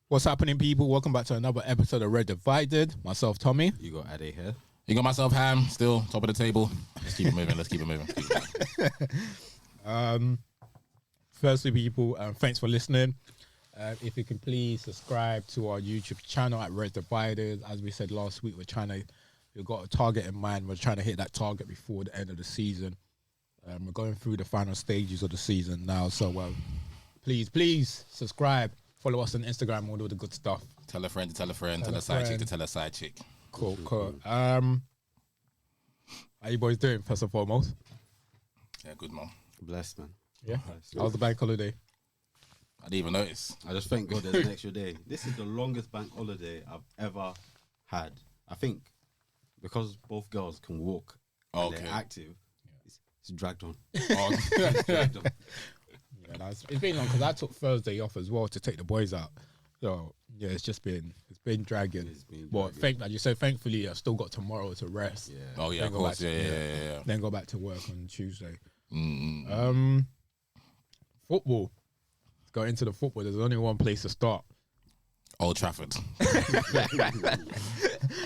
What's happening, people? Welcome back to another episode of Red Divided. Myself, Tommy. You got Ade here. You got myself, Ham, still top of the table. Let's keep it moving. Firstly, people, thanks for listening. If you can please subscribe to our YouTube channel at Red Divided. As we said last week, we've got a target in mind. We're trying to hit that target before the end of the season. We're going through the final stages of the season now. So please subscribe. Follow us on Instagram, all the good stuff. Tell a friend to tell a friend, tell a side chick to tell a side chick. Cool. How you boys doing, first and foremost? Yeah, good, man. Blessed, man. Yeah. How's the bank holiday? I didn't even notice. I just thank God there's an extra day. This is the longest bank holiday I've ever had. I think because both girls can walk and they're active, it's dragged on. It's dragged on. Yeah, it's been long because I took Thursday off as well to take the boys out. So yeah, it's been dragging. But like you said, thankfully I still got tomorrow to rest. Yeah. Oh yeah, of course. Yeah. Then go back to work on Tuesday. Football. Let's go into the football. There's only one place to start. Old Trafford.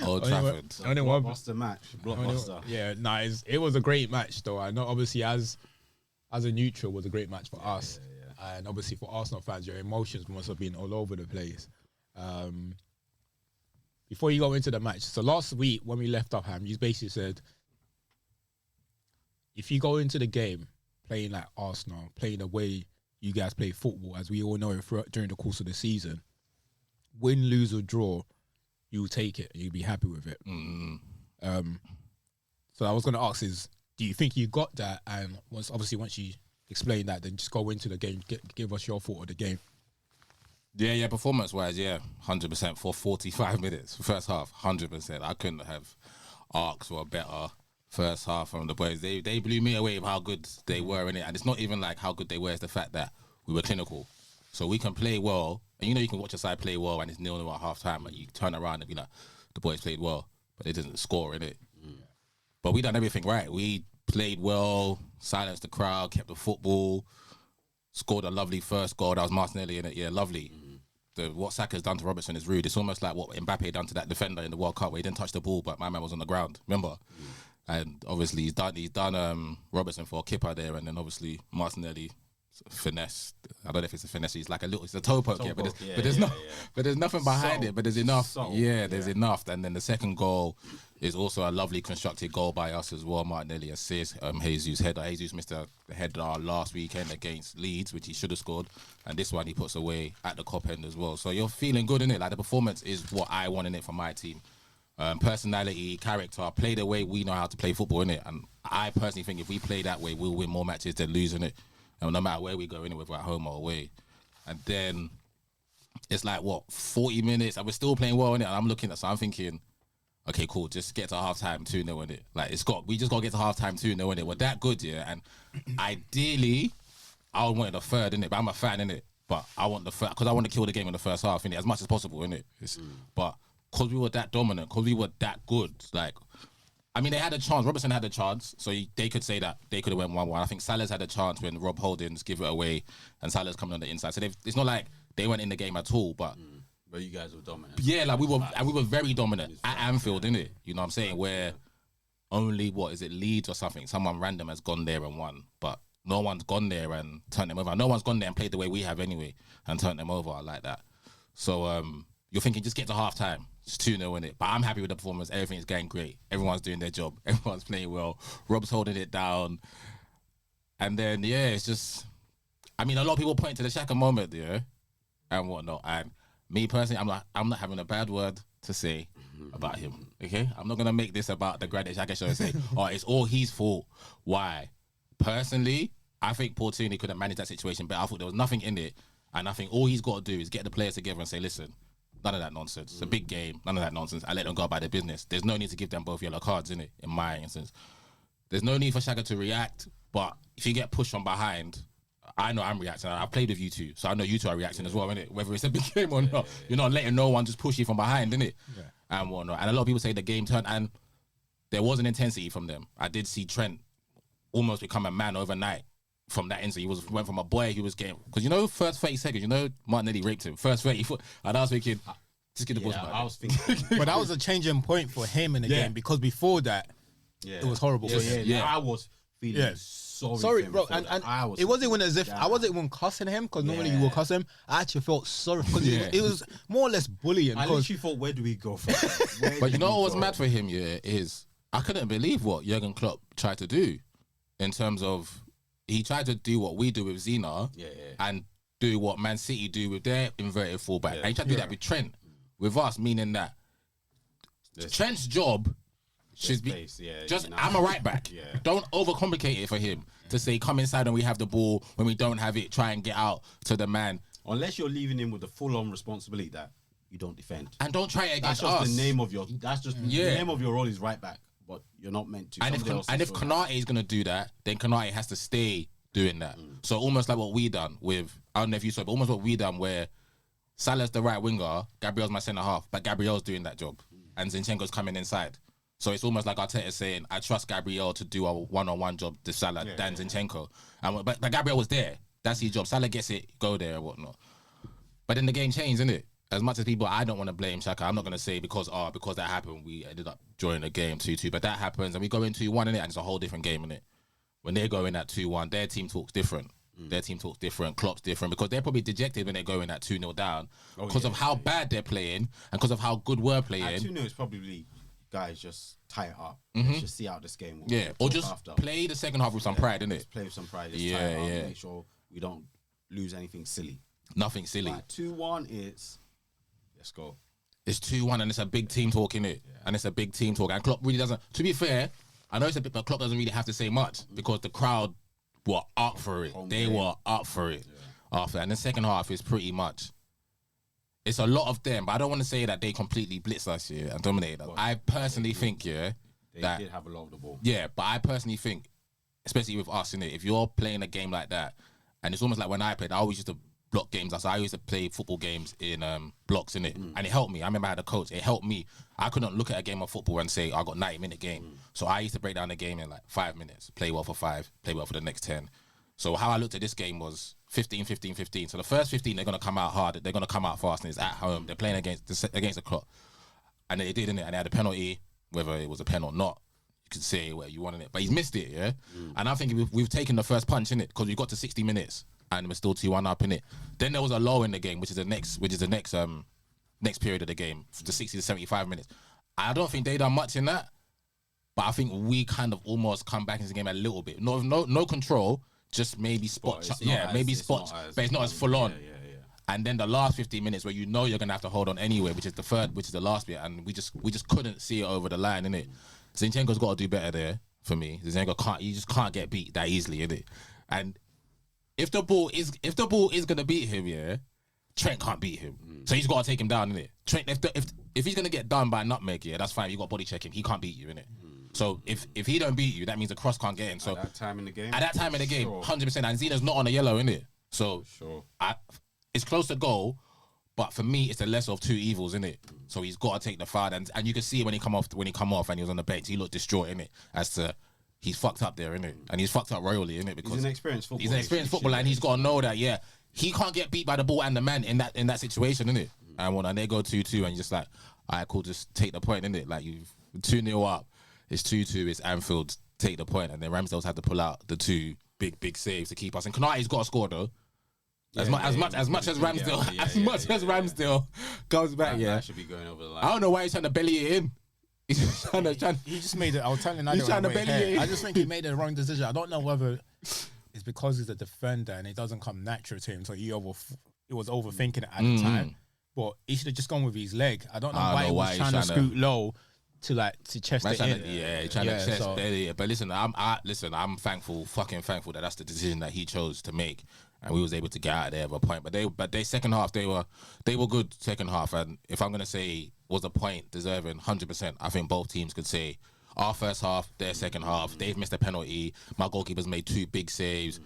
Old Trafford. Only one blockbuster match. Blockbuster. It was a great match though. I know obviously as a neutral, it was a great match for us. Yeah. And obviously for Arsenal fans, your emotions must have been all over the place. Before you go into the match, so last week when we left off, Ham, you basically said, if you go into the game playing like Arsenal, playing the way you guys play football, as we all know during the course of the season, win, lose or draw, you'll take it and you'll be happy with it. So I was going to ask is, do you think you got that? And once you explain that, then just go into the game, give us your thought of the game. Yeah, performance-wise, 100% for 45 minutes, first half, 100%. I couldn't have asked for a better first half from the boys. They blew me away with how good they were in it. And it's not even like how good they were, it's the fact that we were clinical. So we can play well, and you can watch a side play well and it's 0-0 at half-time, and you turn around and be like, the boys played well, but they didn't score in it. But we done everything right. We played well, silenced the crowd, kept the football, scored a lovely first goal. That was Martinelli in it. Yeah, lovely. What Saka's done to Robertson is rude. It's almost like what Mbappe done to that defender in the World Cup where he didn't touch the ball, but my man was on the ground. Remember? And obviously he's done Robertson for a kipper there, and then obviously Martinelli finesse. I don't know if it's a finesse. It's a toe poke, but there's nothing behind it. But there's enough. There's enough. And then the second goal is also a lovely constructed goal by us as well. Martinelli assists. Jesus header. Jesus missed a header last weekend against Leeds, which he should have scored, and this one he puts away at the cop end as well. So you're feeling good in it. Like the performance is what I want in it for my team. Personality, character, play the way we know how to play football in it. And I personally think if we play that way, we'll win more matches than losing it. No matter where we go, whether at home or away. And then it's like 40 minutes, and we're still playing well in it. And I'm looking at, so I'm thinking, okay, cool, just get to half time 2-0 in it. Like we just got to get to half time 2-0 in it. We're that good, yeah. And ideally, I would want the third in it, but I'm a fan in it. But I want the third because I want to kill the game in the first half in it as much as possible in it. But because we were that dominant, because we were that good, like. I mean, they had a chance. Robertson had a chance, so they could say that they could have went 1-1. I think Salah's had a chance when Rob Holdings give it away, and Salah's coming on the inside. So it's not like they weren't in the game at all, but you guys were dominant. Yeah, like we were very dominant at Anfield, innit? You know what I'm saying? Where only Leeds or something? Someone random has gone there and won, but no one's gone there and turned them over. No one's gone there and played the way we have anyway and turned them over like that. So you're thinking just get to half time. It's 2-0 in it. But I'm happy with the performance. Everything's going great. Everyone's doing their job. Everyone's playing well. Rob's holding it down. And then, it's just... I mean, a lot of people point to the Xhaka moment, and whatnot. And me personally, I'm not having a bad word to say about him, okay? I'm not going to make this about the Granit Xhaka show and say, it's all his fault. Why? Personally, I think Paul Tooney could have managed that situation better. I thought there was nothing in it. And I think all he's got to do is get the players together and say, listen... None of that nonsense. It's a big game. None of that nonsense. I let them go about their business. There's no need to give them both yellow cards, in my instance. There's no need for Xhaka to react, but if you get pushed from behind, I know I'm reacting. I've played with you two, so I know you two are reacting as well, innit? Whether it's a big game or not. You're not letting no one just push you from behind, innit? Yeah. And whatnot. And a lot of people say the game turned, and there was an intensity from them. I did see Trent almost become a man overnight from that instant. He went from a boy who was getting, because first 30 seconds, Martinelli raped him. First 30 foot, and I was thinking, just get the ball back. I was thinking, but that was a changing point for him in the game, because before that, it was horrible for him. Yeah, I was feeling sorry, bro, and it wasn't even as if I wasn't even cussing him, because normally you will cuss him. I actually felt sorry because it was more or less bullying. I literally thought, where do we go from there? But you know what was mad for him? Is I couldn't believe what Jurgen Klopp tried to do in terms of he tried to do what we do with Zena and do what Man City do with their inverted fullback. And he tried to do that with Trent. With us, meaning that Trent's job should be I'm a right back. Don't overcomplicate it for him to say come inside when we have the ball, when we don't have it, try and get out to the man. Unless you're leaving him with the full-on responsibility that you don't defend. And don't try it against us. The name of your the name of your role is right back, but you're not meant to. And if Konate is gonna do that, then Konate has to stay doing that. So almost like what we done with, I don't know if you saw, but almost what we done where Salah's the right winger, Gabriel's my centre half, but Gabriel's doing that job, and Zinchenko's coming inside. So it's almost like Arteta's saying, I trust Gabriel to do a one-on-one job to Salah than Zinchenko. But Gabriel was there. That's his job. Salah gets it, go there and whatnot. But then the game changed, isn't it? As much as people, I don't want to blame Xhaka. I'm not going to say because that happened, we ended up drawing the game 2-2. But that happens, and we go in 2-1, innit? And it's a whole different game, innit? When they go in at 2-1, their team talks different. Their team talks different, Klopp's different, because they're probably dejected when they go in at 2-0 down because of how bad they're playing and because of how good we're playing. At 2-0 is probably, guys, just tie it up. Let's just see out this game. Or just play the second half with some pride, innit? Just play with some pride. Just tie it up, make sure we don't lose anything silly. Nothing silly. Like 2-1 is, let's go. It's 2-1 and it's a big team talk, innit? And it's a big team talk. And Klopp really doesn't, to be fair, I know it's a bit, but Klopp doesn't really have to say much because the crowd were up for it. They were up for it after. And the second half is pretty much, it's a lot of them, but I don't want to say that they completely blitzed us here and dominated us. I personally think, they did have a lot of the ball. Yeah, but I personally think, especially with us, innit, if you're playing a game like that, and it's almost like when I played, I always used to block games. So I used to play football games in blocks, innit? And it helped me. I remember I had a coach. It helped me. I couldn't look at a game of football and say, I got 90-minute game. So I used to break down the game in like 5 minutes. Play well for 5, play well for the next 10. So how I looked at this game was 15, 15, 15. So the first 15, they're going to come out hard. They're going to come out fast, and it's at home. They're playing against the clock. And they did, innit? And they had a penalty, whether it was a pen or not. You could say where you wanted it. But he's missed it, yeah? And I think we've taken the first punch, innit? Because we got to 60 minutes. And we're still 2-1 up in it. Then there was a lull in the game, which is the next period of the game, the 60 to 75 minutes. I don't think they done much in that, but I think we kind of almost come back into the game a little bit. No control, just maybe spots. Maybe spots, but it's not as full on. And then the last 15 minutes where you're gonna have to hold on anyway, which is the last bit, and we just couldn't see it over the line, innit? Zinchenko's got to do better there for me. Zinchenko just can't get beat that easily, innit? And if the ball is gonna beat him, Trent can't beat him. So he's got to take him down, innit? Trent, if he's gonna get done by a nutmeg, that's fine. You got to body check him. He can't beat you, innit? So if he don't beat you, that means the cross can't get in. So at that time in the game, 100%. And Zena's not on a yellow, innit? So it's close to goal, but for me, it's the lesser of two evils, innit? So he's got to take the foul, and you can see when he come off and he was on the bench, he looked distraught, innit? As to he's fucked up there, innit? And he's fucked up royally, innit? Because he's an experienced footballer. He's an experienced footballer, and he's got to know that, he can't get beat by the ball and the man in that situation, innit? And they go 2-2, and you're just like, all right, cool, just take the point, innit? Like, you've 2-0 up, it's 2-2, it's Anfield, take the point. And then Ramsdale's had to pull out the two big saves to keep us. And Konate's got to score, though. As much as Ramsdale comes back, that should be going over the line. I don't know why he's trying to belly it in. He just made it. I was telling you, he's trying to belly it in. I just think he made the wrong decision. I don't know whether it's because he's a defender and it doesn't come natural to him, so he was overthinking it at the time. But he should have just gone with his leg. I don't know why he was trying to scoot low to chest it in. Trying to chest belly it. But listen, I'm thankful, fucking thankful that that's the decision that he chose to make. And we was able to get out of there at a point. But they second half, they were good second half. And if I'm gonna say was the point deserving, 100%, I think both teams could say our first half, their second half. They've missed a penalty. My goalkeeper's made 2 big saves.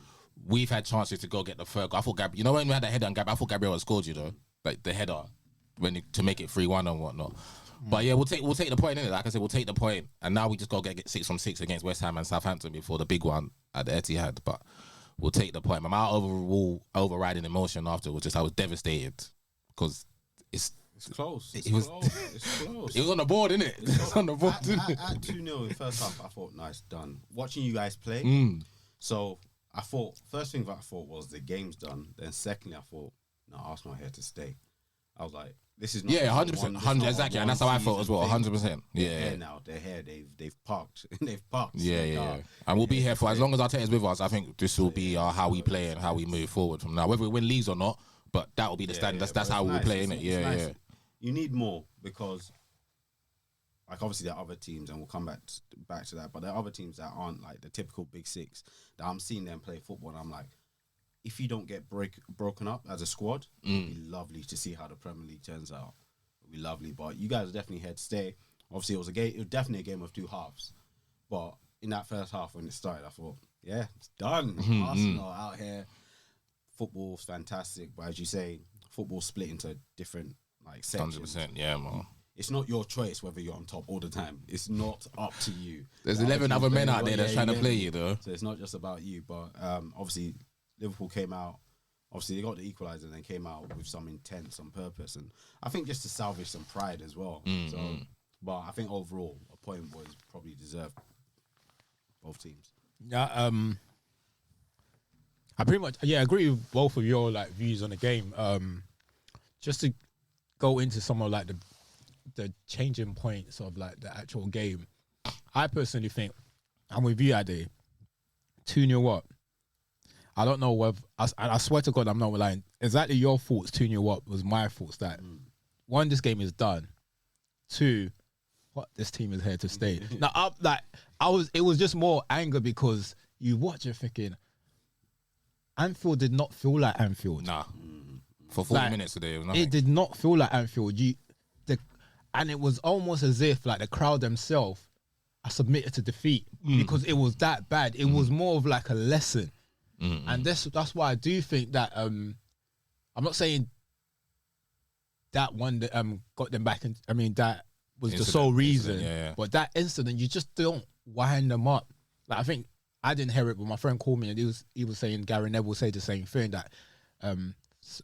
We've had chances to go get the third. I thought when we had that header on Gabriel, I thought Gabriel had scored, like the header to make it 3-1 and whatnot. But we'll take the point, innit? Like I said, we'll take the point, and now we just got to get 6 from 6 against West Ham and Southampton before the big one at the Etihad. But we'll take the point. But my overriding emotion after was just I was devastated because it's close. It's was close. It's close. It was on the board, innit? It was on the board. At 2-0 in the first half, I thought, nice, done. Watching you guys play, so I thought, first thing that I thought was the game's done. Then secondly, I thought, no, Arsenal are here to stay. I was like, this is not 100%, 100 exactly, and that's how I felt as well. 100%. Yeah, they're here now. They're here. They've parked. They've parked. Yeah. And we'll be here for as long as Arteta's with us. I think this will be how we play and how we move forward from now. Whether we win leagues or not, but that will be the standard. That's how we'll play, innit? Yeah. You need more because, like, obviously there are other teams, and we'll come back to that. But there are other teams that aren't like the typical big six that I'm seeing them play football, and I'm like, if you don't get broken up as a squad, it'd be lovely to see how the Premier League turns out. It'd be lovely, but you guys are definitely here to stay. Obviously, it was definitely a game of two halves. But in that first half when it started, I thought, yeah, it's done. Arsenal out here. Football's fantastic, but as you say, football's split into different like sections. 100%, yeah, man. It's not your choice whether you're on top all the time. It's not up to you. There's 11 other men out there that's trying to play you, though. So it's not just about you. But obviously, Liverpool came out. Obviously, they got the equaliser and then came out with some intent, some purpose. And I think just to salvage some pride as well. But I think overall, a point was probably deserved. Both teams. Yeah, I pretty much agree with both of your like views on the game. Just to go into some of like the changing points of like the actual game, I personally think I'm with you, Ade. 2-0 up. I don't know whether I swear to God I'm not lying. Exactly your thoughts. 2-0 up was my thoughts. That one, this game is done. Two, this team is here to stay. Now, it was just more anger because you watch it thinking. Anfield did not feel like Anfield. Nah. For 40 minutes today, it was nothing. It did not feel like Anfield. And it was almost as if like the crowd themselves are submitted to defeat because it was that bad. It was more of like a lesson. And that's why I do think that I'm not saying that one that got them back, and I mean that was the sole reason. But that incident, you just don't wind them up. Like I think I didn't hear it, but my friend called me and he was saying Gary Neville said the same thing that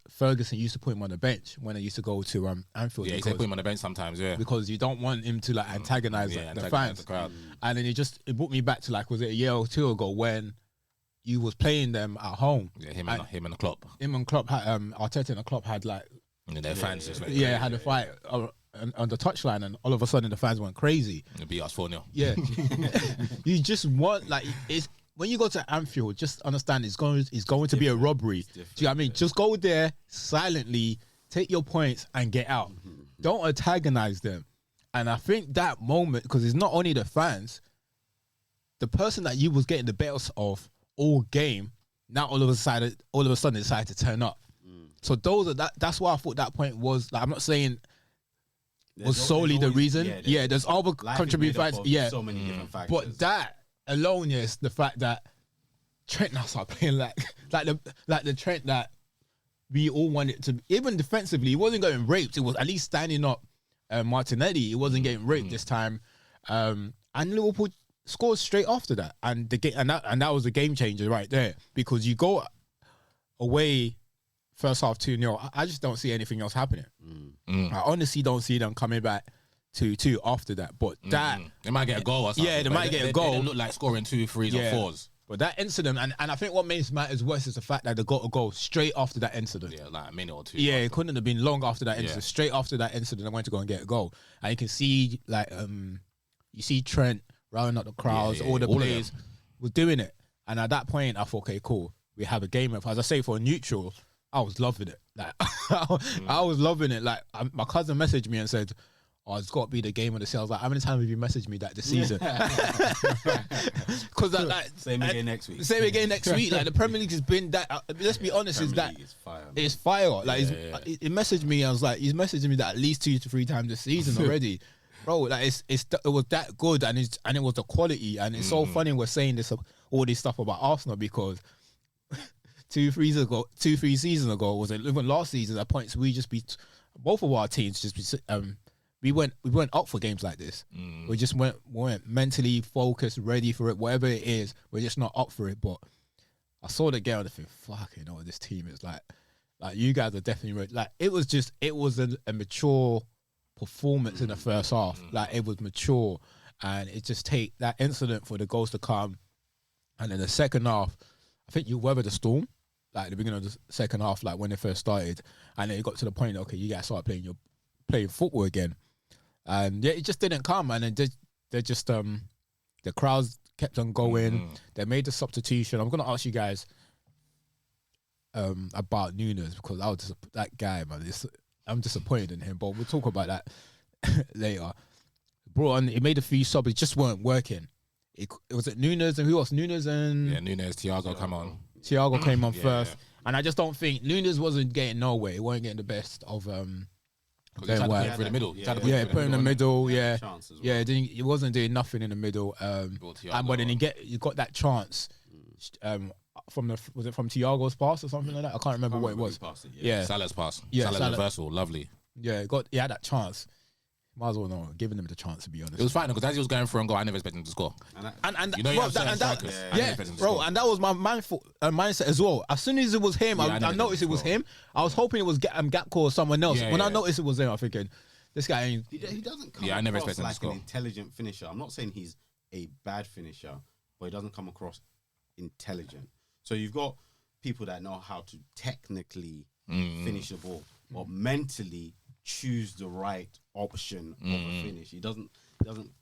Ferguson used to put him on the bench when they used to go to Anfield. Yeah, he said put him on the bench sometimes. Yeah, because you don't want him to like antagonize the fans. The crowd. And then it brought me back to like, was it a year or two ago when you was playing them at home? Yeah, him and the Klopp. Him and Klopp had Arteta and the Klopp had like their fans just like had a fight on the touchline, and all of a sudden the fans went crazy. It'd be us 4-0. Yeah, you just want like it's when you go to Anfield, just understand it's going to be a robbery. Do you know what I mean? Just go there silently, take your points, and get out. Don't antagonize them. And I think that moment, because it's not only the fans, the person that you was getting the best of all game, now all of a sudden decided to turn up. So that's why I thought that point was like, I'm not saying was solely the reason. Yeah, there's other contributing factors. Yeah, so many different factors. But that alone, yes, the fact that Trent now start playing like the Trent that we all wanted to. Even defensively, he wasn't getting raped. It was at least standing up. Martinelli, he wasn't getting raped this time, and Liverpool scored straight after that, and the game, and that was a game changer right there, because you go away first half 2-0. I just don't see anything else happening. I honestly don't see them coming back 2-2 after that. But that they might get a goal or something. Yeah, they might get a goal. They don't look like scoring 2, 3s or 4s. But that incident, and I think what makes matters worse is the fact that they got a goal straight after that incident. Yeah, like a minute or two. Yeah, it couldn't have been long after that incident. Straight after that incident, they went to go and get a goal. And you can see, like, you see Trent rounding up the crowds, all the players was doing it. And at that point, I thought, okay, cool, we have a game. As I say, for a neutral, I was loving it. Like, I was loving it. Like, my cousin messaged me and said, oh, it's got to be the game of the season. I was like, how many times have you messaged me that this season? Because like same again next week. Same again next week. Like the Premier League has been that. Let's be honest, is that it's fire. Like it messaged me. I was like, he's messaging me that at least 2 to 3 times this season already, bro. Like it was that good, and it was the quality. And it's so funny we're saying all this stuff about Arsenal because 2-3 seasons ago, was it even last season? At points we just beat both of our teams. Just we weren't up for games like this. We just weren't mentally focused, ready for it. Whatever it is, we're just not up for it. But I saw the game and I think, fuck, you know what this team is like. Like you guys are definitely like it was a mature performance in the first half. Like it was mature, and it just take that incident for the goals to come, and in the second half, I think you weathered the storm. Like the beginning of the second half, like when they first started, and then it got to the point, okay, you guys started playing football again, and yeah, it just didn't come, and then they just the crowds kept on going. They made the substitution. I'm gonna ask you guys about Nunes because I was just that guy, man. I'm disappointed in him, but we'll talk about that later. Brought on, he made a few subs, it just weren't working. It was it Nunes and who else? Nunes and Nunes, Thiago come on. Thiago came on first, and I just don't think Nunes wasn't getting nowhere. He wasn't getting the best of Because he tried to put him through the middle. Put in the middle. He wasn't doing nothing in the middle. But then you got that chance. Was it from Thiago's pass or something like that? I can't remember what it was. Salah's pass. Salah reversal, lovely. Yeah, he had that chance. Might as well not giving him the chance, to be honest. It was fine because as he was going for a goal, I never expected him to score. And you know, that was my mindset as well. As soon as it was him, I noticed it was him. I was hoping it was Gakpo or someone else. When I noticed it was him, I'm thinking, this guy ain't. He doesn't come across like an intelligent finisher. I'm not saying he's a bad finisher, but he doesn't come across intelligent. So you've got people that know how to technically finish the ball, but mentally choose the right option of a finish. He doesn't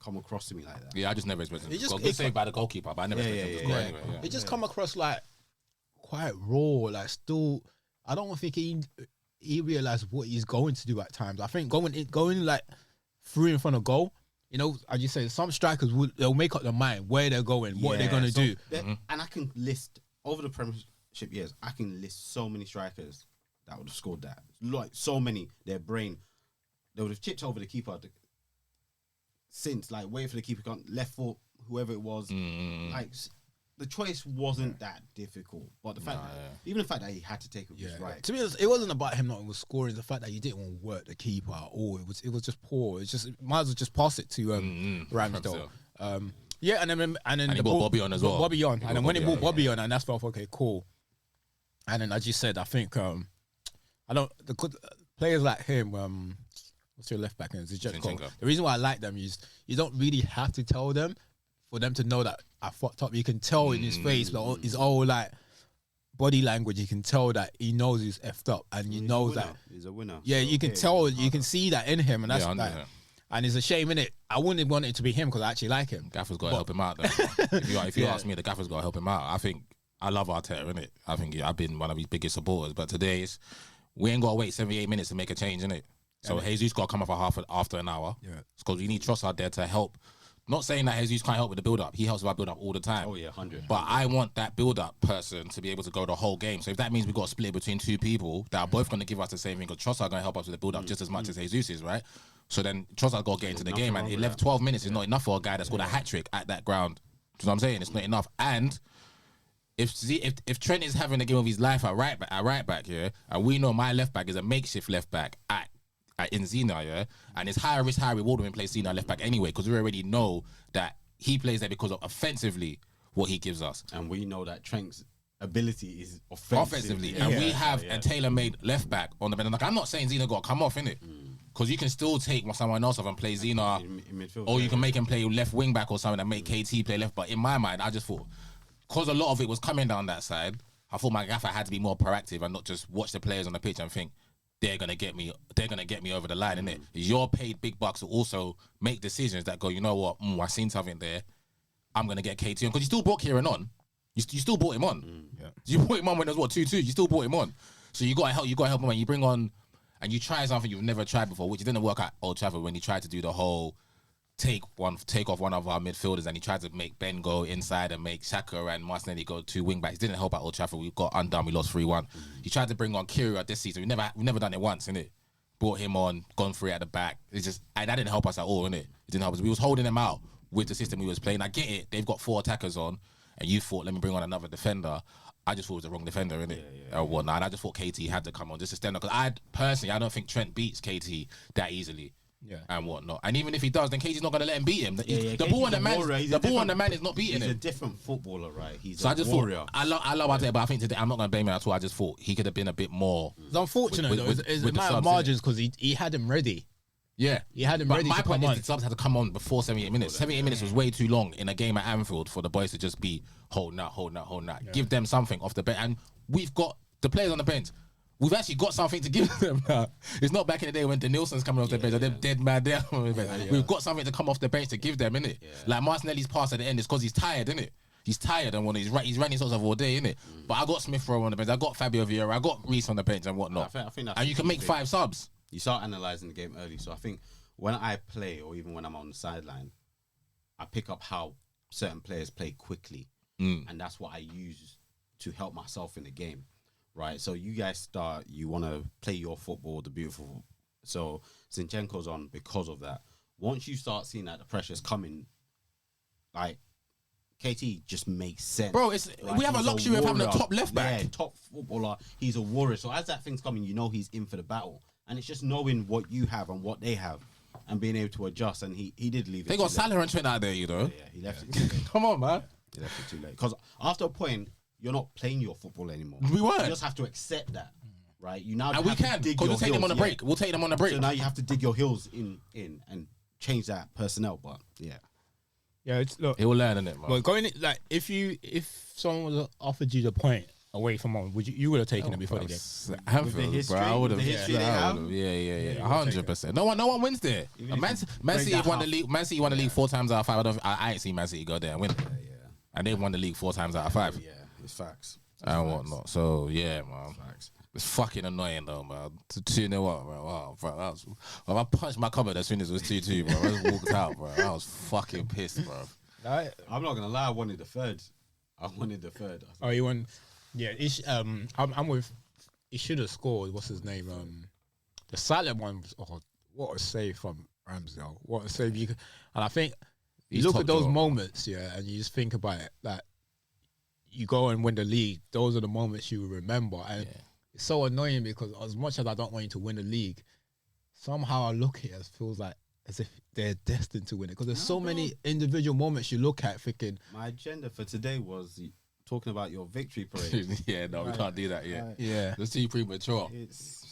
come across to me like that. Yeah, I just never expected him to score. Good save by the goalkeeper, but I never expected him to score anyway. It just come across like quite raw, like still. I don't think he realized what he's going to do at times. I think going like through in front of goal. You know, as you say, some strikers they'll make up their mind where they're going, what they're going to do. And I can list over the Premiership years, I can list so many strikers that would have scored that. Like so many, their brain, they would have chipped over the keeper since, like, wait for the keeper, left foot, whoever it was. Like, the choice wasn't that difficult. But the fact, even the fact that he had to take it was right. To me, it wasn't about him not scoring. The fact that he didn't want to work the keeper at all. It was just poor. It's just might as well just pass it to Ramsdale. And then he brought Bobby on as well. Bobby on, and then when he brought Bobby on, and that's felt okay, cool. And then as you said, I think the good players like him. What's your left back? The reason why I like them is you don't really have to tell them for them to know that I fucked up. You can tell in his face, but his whole like body language, you can tell that he knows he's effed up, and you know that he's a winner. Yeah, so you can tell, you can see that in him, and that's and it's a shame, innit? I wouldn't want it to be him because I actually like him. Gaffer's got to help him out, though. if you ask me, the Gaffer's got to help him out. I think I love Arteta, innit? I think I've been one of his biggest supporters, but today we ain't got to wait 78 minutes to make a change, innit? So Jesus got to come off after an hour. Yeah, because we need Trossard there to help. Not saying that Jesus can't help with the build-up. He helps with our build-up all the time. Oh, yeah, 100. But I want that build-up person to be able to go the whole game. So if that means we've got to split between two people that are both going to give us the same thing, because Trossard going to help us with the build-up just as much as Jesus is, right? So then Trossard got to get into the game, and 12 minutes is not enough for a guy that's got a hat-trick at that ground. Do you know what I'm saying? It's not enough. And if Trent is having the game of his life at right back, yeah, and we know my left back is a makeshift left back in Zena, yeah, and it's higher risk, higher reward when we play Zena left back anyway, because we already know that he plays there because of offensively what he gives us, and we know that Trent's ability is offensively, and we have a tailor-made left back on the bench. Like, I'm not saying Zena got to come off, innit? Because you can still take someone else off and play Zena in midfield, or you can make him play left wing back or something and make KT play left. But in my mind, I just thought, because a lot of it was coming down that side, I thought my gaffer had to be more proactive and not just watch the players on the pitch and think they're gonna get me over the line, innit? You're paid big bucks to also make decisions that go, you know what, I seen something there, I'm gonna get KT on, because you still brought Kieran on. You still brought him on. You brought him on when it was 2-2. You still brought him on. So you gotta help him when you bring on and you try something you've never tried before, which didn't work at Old Trafford when he tried to do the whole take off one of our midfielders, and he tried to make Ben go inside and make Xhaka and Martinelli go two wing backs. It didn't help at Old Trafford. We got undone. We lost 3-1. He tried to bring on Kira this season. We've never done it once, innit? Brought him on, gone for it at the back. It's just, and that didn't help us at all, innit? It didn't help us. We was holding him out with the system we was playing. I get it. They've got 4 attackers on, and you thought, let me bring on another defender. I just thought it was the wrong defender, innit? And I just thought KT had to come on just to stand up. Because I don't think Trent beats KT that easily. and whatnot. And even if he does, then KT's not gonna let him beat him. The KT's ball on a the man, warrior. the ball on the man is not beating He's him. a different footballer, right? So I just thought I love Arteta, but I think today I'm not gonna blame him at all. I just thought he could have been a bit more. It's unfortunate though. It's a matter of margins because he had him ready. Yeah, he had him ready. My to point come is on. the subs had to come on before 78 minutes. 78 minutes was way too long in a game at Anfield for the boys to just be holding out. Yeah. Give them something off the bench, and we've got the players on the bench. We've actually got something to give them now. It's not back in the day when the Nilsson's coming off the bench or they're dead mad there. We've got something to come off the bench to give them, innit? Like Martinelli's pass at the end is because he's tired, innit? He's tired and he's running sort of all day, innit? But I got Smith Rowe on the bench, I got Fabio Vieira, I got Reece on the bench and whatnot. I think that's and you can make 5 subs. You start analysing the game early. So I think when I play or even when I'm on the sideline, I pick up how certain players play quickly. And that's what I use to help myself in the game. Right, so you guys you want to play your football, the beautiful. So Zinchenko's on because of that. Once you start seeing that the pressure's coming, like KT just makes sense. Bro, we have a he's luxury of having a warrior. top left back. Yeah, top footballer. He's a warrior. So as that thing's coming, you know he's in for the battle. And it's just knowing what you have and what they have and being able to adjust. And he did leave it. They got Salah and Trent out there, you know. Yeah, he left it too late. Come on, man. He left it too late. Because after a point, you're not playing your football anymore. We weren't. You just have to accept that, right? You now and we can because we'll take them on a break. We'll take them on a break. So now you have to dig your heels in and change that personnel. But Yeah, look. He will learn in it, man. Well, going like if someone was offered you the point away from home, you would have taken it before the game. Anfield, bro. I would have. Yeah, 100%. No one wins there. Man City won the league. Man City won the league 4 times out of 5. I ain't seen Man City go there and win. And they won the league 4 times out of 5. Yeah, it's facts. And whatnot. So yeah, man. It's fucking annoying though, man. To 2-0 up, bro. Wow, bro. I punched my cupboard as soon as it was 2-2, bro. I just walked out, bro. I was fucking pissed, bro. I'm not gonna lie. I wanted the third. Oh, you want? Yeah, I'm with. He should have scored. What's his name? The silent one. What a save from Ramsdale. What a save! And I think you look at those moments, and you just think about it. Like you go and win the league. Those are the moments you remember, and it's so annoying because as much as I don't want you to win the league, somehow I look at it as feels like as if they're destined to win it because there's so many individual moments you look at thinking. My agenda for today was talking about your victory parade. We can't do that yet. Yeah, it's too premature. It's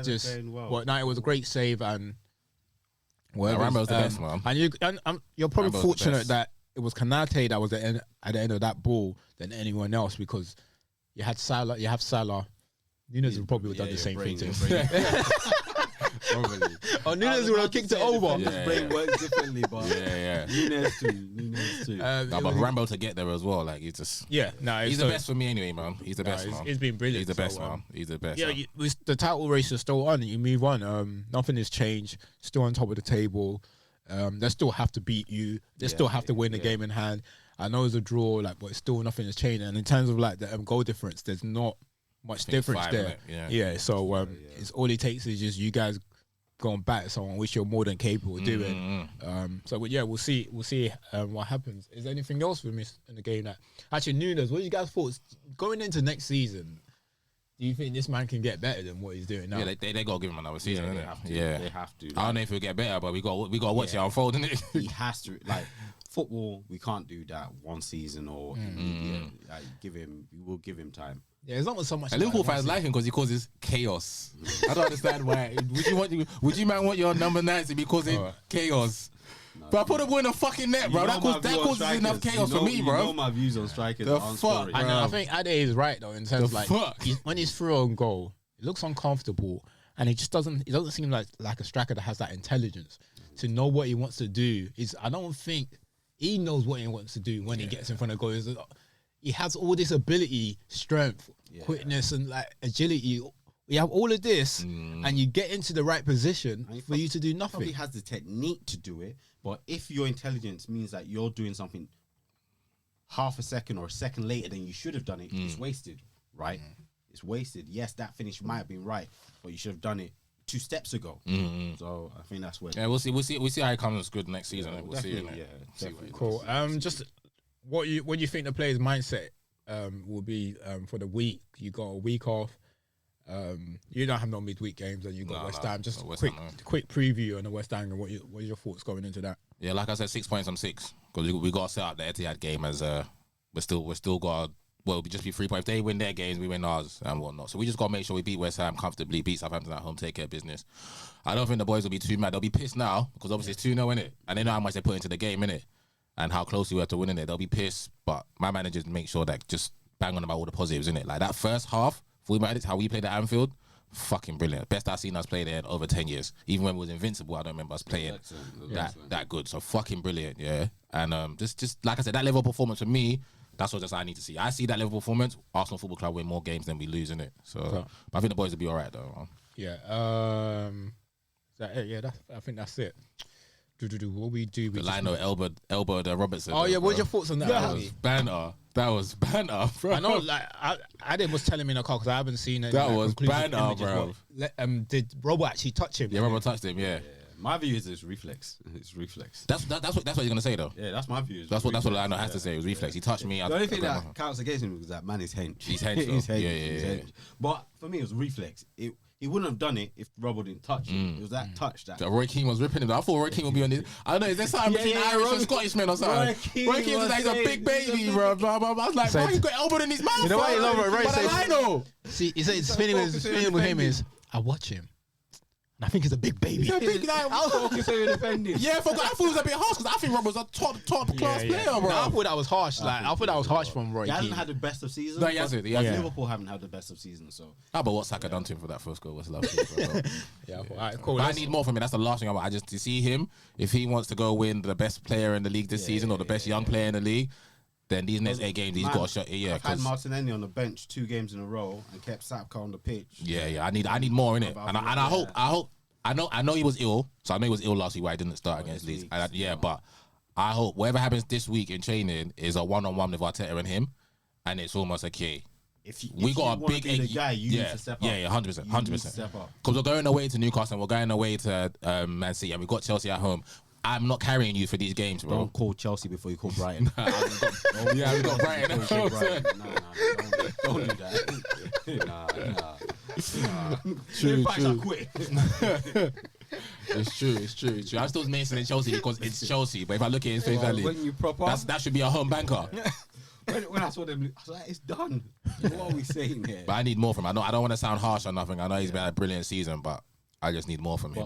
just. Well, no, it was a great save and. Rambo's the best, man. And you're probably Rambo's fortunate that it was Kanate that was at the end of that ball than anyone else because you had Salah, you have Salah. Nunes would probably have done the same thing too. Nunes would have kicked it over. His brain works differently, but Nunes too. But Rambo to get there as well, like he's just he's the best for me anyway, man. He's the best, man. He's been brilliant. He's the best, man. He's the best. Yeah, the title race is still on. You move on. Nothing has changed. Still on top of the table. They still have to beat you. They still have to win the game in hand. I know it's a draw, but still nothing has changed. And in terms of the goal difference, there's not much difference there. So it's all it takes is just you guys going back at someone which you're more than capable of doing. We'll see what happens. Is there anything else for me in the game that actually Nunes? What do you guys thought going into next season? Do you think this man can get better than what he's doing now? Yeah, they gotta give him another season. They have to. I don't know if he'll get better, but we got to watch it unfold, innit? He has to. Football, we can't do that one season or we will give him time. Yeah, it's not so much. And Liverpool fans like him because he causes chaos. I don't understand why. Would you man want your number 9 to be causing chaos? But I put a ball in the fucking net, bro. That causes enough chaos for me, bro. You know my views on strikers. The fuck, and I think Ade is right though in terms of when he's through on goal, it looks uncomfortable, and it doesn't seem like a striker that has that intelligence to know what he wants to do. I don't think he knows what he wants to do when he gets in front of goal. He has all this ability, strength, quickness, and agility. You have all of this, and you get into the right position for you to do nothing. He probably has the technique to do it, but if your intelligence means that you're doing something half a second or a second later than you should have done it, it's wasted, right? It's wasted. Yes, that finish might have been right, but you should have done it 2 steps ago. So I think that's where. Yeah, we'll see how it comes good next season. We'll see. Cool. Just what do you think the players' mindset will be for the week? You got a week off. You don't have no midweek games, and you got West Ham. Just West quick, Ham, no. quick preview on the West Ham and what are your thoughts going into that? Yeah, like I said, 6 points on 6 because we got to set up the Etihad game as we're still got. Well, it'll just be 3 points. If they win their games, we win ours and whatnot. So we just got to make sure we beat West Ham comfortably, beat Southampton at home, take care of business. I don't think the boys will be too mad. They'll be pissed now because obviously it's 2-0, innit? And they know how much they put into the game, innit? And how close we were to winning it. They'll be pissed, but my managers make sure that just bang on about all the positives, innit? Like that first half, how we played at Anfield, fucking brilliant. Best I've seen us play there in over 10 years. Even when we was invincible, I don't remember us playing that good. So fucking brilliant, yeah. And just like I said, that level of performance for me, that's what I need to see. I see that level of performance. Arsenal Football Club win more games than we lose, innit? So, but I think the boys will be all right, though. Yeah. Is that it? Yeah, I think that's it. What we do? We Lionel elbowed Robertson. Oh, yeah. What's your thoughts on that? That was banter. That was banter, bro. I know, like, Adam was telling me in the car because I haven't seen it. That was banter, bro. Did Robert actually touch him? Yeah, Robert touched him, yeah. My view is it's reflex. It's reflex. That's what he's gonna say though. Yeah, that's my view. That's what Lionel has to say. It was reflex. He touched me. The only thing that counts against him is that man is hench. He's hench. He's hench. Yeah. But for me, it was reflex. He wouldn't have done it if Robert didn't touch him. It was that touch that. Roy Keane was ripping him. I thought Roy Keane would be on this. I don't know. Is there something between Irish and Scottishmen or something? Roy Keane was like, he's a big baby, bro. I was like, bro, he got elbowed in his mouth. You know what? Roy says, Lionel. See, it's spinning with him is I watch him. And I think he's a big baby. He's a big guy. I thought he defending. Yeah, I thought it was a bit harsh because I think Rob was a top class player, bro. No, I thought that was harsh. I thought that was harsh from Roy. He hasn't had the best of seasons. No, he hasn't. Liverpool haven't had the best of seasons. So. But what Saka done to him for that first goal was lovely. Yeah, all right, cool. I need more from him. That's the last thing I want. I just to see him if he wants to go win the best player in the league this season or the best young player in the league. Then these next 8 games, he's got to shut. Yeah, I've had Martinelli on the bench 2 games in a row and kept Sapka on the pitch. Yeah. I need more in it, and I hope. I know he was ill, so I know he was ill last week why he didn't start against Leeds. But I hope whatever happens this week in training is a one-on-one with Arteta and him, and it's almost okay. We got a big guy. You need to step up. Yeah, 100%. Because we're going away to Newcastle and we're going away to Man City, and we've got Chelsea at home. I'm not carrying you for these games, bro. Don't call Chelsea before you call Brighton. We got Brighton. Don't do that. Nah. True. Quick. It's true. I'm still mentioning Chelsea because it's Chelsea. But if I look at his face value, that should be a home banker. When I saw them, I was like, it's done. What are we saying here? But I need more from him. I don't want to sound harsh or nothing. I know he's been a brilliant season, but I just need more from him.